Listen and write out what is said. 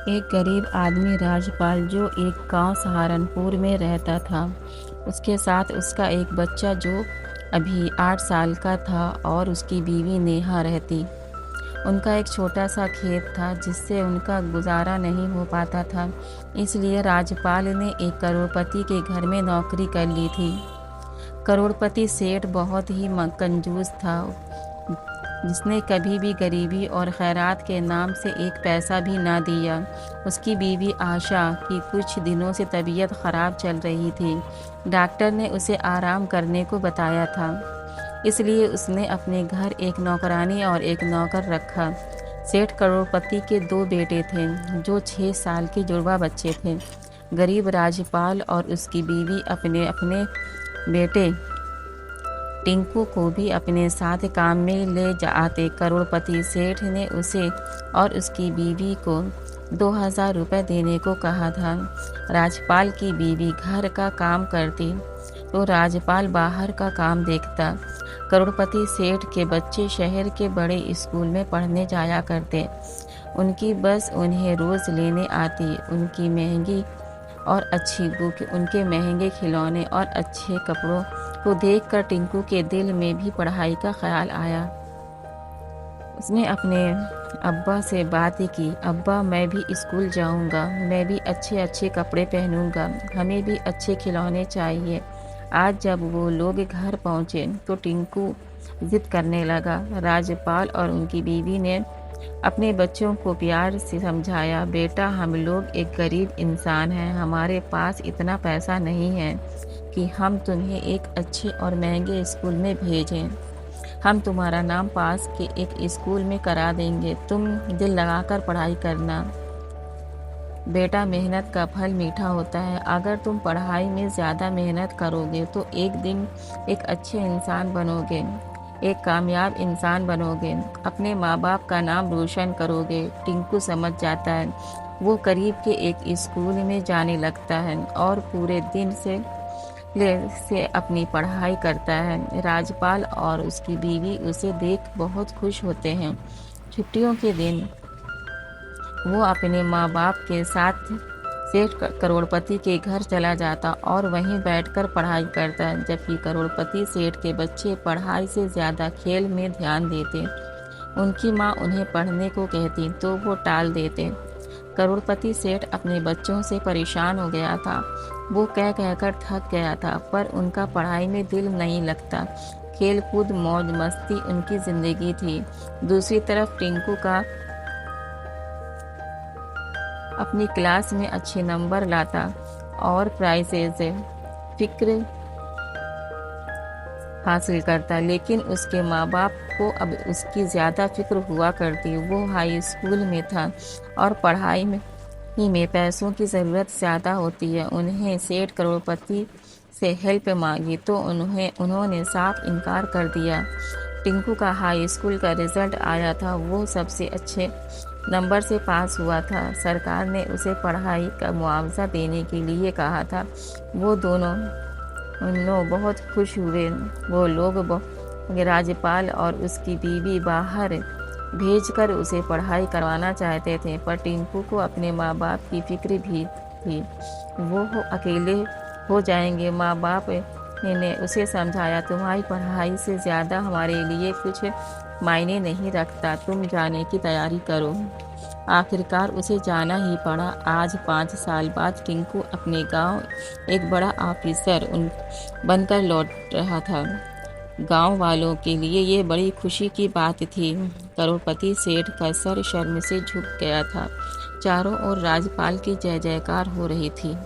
एक गरीब आदमी राजपाल जो एक गांव सहारनपुर में रहता था। उसके साथ उसका एक बच्चा जो अभी 8 साल का था और उसकी बीवी नेहा रहती। उनका एक छोटा सा खेत था जिससे उनका गुजारा नहीं हो पाता था, इसलिए राजपाल ने एक करोड़पति के घर में नौकरी कर ली थी। करोड़पति सेठ बहुत ही कंजूस था, जिसने कभी भी गरीबी और खैरात के नाम से एक पैसा भी ना दिया। उसकी बीवी आशा की कुछ दिनों से तबीयत खराब चल रही थी। डॉक्टर ने उसे आराम करने को बताया था, इसलिए उसने अपने घर एक नौकरानी और एक नौकर रखा। सेठ करोड़पति के 2 बेटे थे, जो 6 साल के जुड़वा बच्चे थे। गरीब राजपाल और उसकी बीवी अपने अपने बेटे टिंकू को भी अपने साथ काम में ले जाते। करोड़पति सेठ ने उसे और उसकी बीवी को 2000 रुपये देने को कहा था। राजपाल की बीवी घर का काम करती तो राजपाल बाहर का काम देखता। करोड़पति सेठ के बच्चे शहर के बड़े स्कूल में पढ़ने जाया करते। उनकी बस उन्हें रोज़ लेने आती। उनकी महंगी और अच्छी बुक, उनके महंगे खिलौने और अच्छे कपड़ों को देखकर टिंकू के दिल में भी पढ़ाई का ख्याल आया। उसने अपने अब्बा से बात की, अब्बा मैं भी स्कूल जाऊंगा, मैं भी अच्छे अच्छे कपड़े पहनूंगा, हमें भी अच्छे खिलौने चाहिए। आज जब वो लोग घर पहुंचे तो टिंकू जिद करने लगा। राजपाल और उनकी बीवी ने अपने बच्चों को प्यार से समझाया, बेटा हम लोग एक गरीब इंसान हैं, हमारे पास इतना पैसा नहीं है कि हम तुम्हें एक अच्छे और महंगे स्कूल में भेजें। हम तुम्हारा नाम पास के एक स्कूल में करा देंगे, तुम दिल लगाकर पढ़ाई करना। बेटा मेहनत का फल मीठा होता है, अगर तुम पढ़ाई में ज़्यादा मेहनत करोगे तो एक दिन एक अच्छे इंसान बनोगे, एक कामयाब इंसान बनोगे, अपने माँ बाप का नाम रोशन करोगे। टिंकू समझ जाता है। वो करीब के एक स्कूल में जाने लगता है और पूरे दिन से अपनी पढ़ाई करता है। राजपाल और उसकी बीवी उसे देख बहुत खुश होते हैं। छुट्टियों के दिन वो अपने माँ बाप के साथ सेठ करोड़पति के घर चला जाता और वहीं बैठकर पढ़ाई करता, जबकि करोड़पति सेठ के बच्चे पढ़ाई से ज़्यादा खेल में ध्यान देते। उनकी माँ उन्हें पढ़ने को कहती तो वो टाल देते। करोड़पति सेठ अपने बच्चों से परेशान हो गया था। वो कह कहकर थक गया था, पर उनका पढ़ाई में दिल नहीं लगता। खेल कूद मौज मस्ती उनकी ज़िंदगी थी। दूसरी तरफ टिंकू का अपनी क्लास में अच्छे नंबर लाता और प्राइजेज फिक्र हासिल करता, लेकिन उसके माँ बाप को अब उसकी ज़्यादा फिक्र हुआ करती। वो हाई स्कूल में था और पढ़ाई में पैसों की ज़रूरत ज़्यादा होती है। उन्हें सेठ करोड़पति से हेल्प मांगी तो उन्होंने साफ इनकार कर दिया। टिंकू का हाई स्कूल का रिज़ल्ट आया था, वो सबसे अच्छे नंबर से पास हुआ था। सरकार ने उसे पढ़ाई का मुआवजा देने के लिए कहा था। वो दोनों बहुत खुश हुए। वो लोग राजपाल और उसकी बीवी बाहर भेजकर उसे पढ़ाई करवाना चाहते थे, पर टिंकू को अपने माँ बाप की फिक्र भी थी। वो अकेले हो जाएंगे। माँ बाप ने उसे समझाया, तुम्हारी पढ़ाई से ज़्यादा हमारे लिए कुछ मायने नहीं रखता, तुम जाने की तैयारी करो। आखिरकार उसे जाना ही पड़ा। आज 5 साल बाद टिंकू अपने गांव एक बड़ा ऑफिसर बनकर लौट रहा था। गांव वालों के लिए ये बड़ी खुशी की बात थी। करोड़पति सेठ का सर शर्म से झुक गया था। चारों ओर राजपाल की जय जयकार हो रही थी।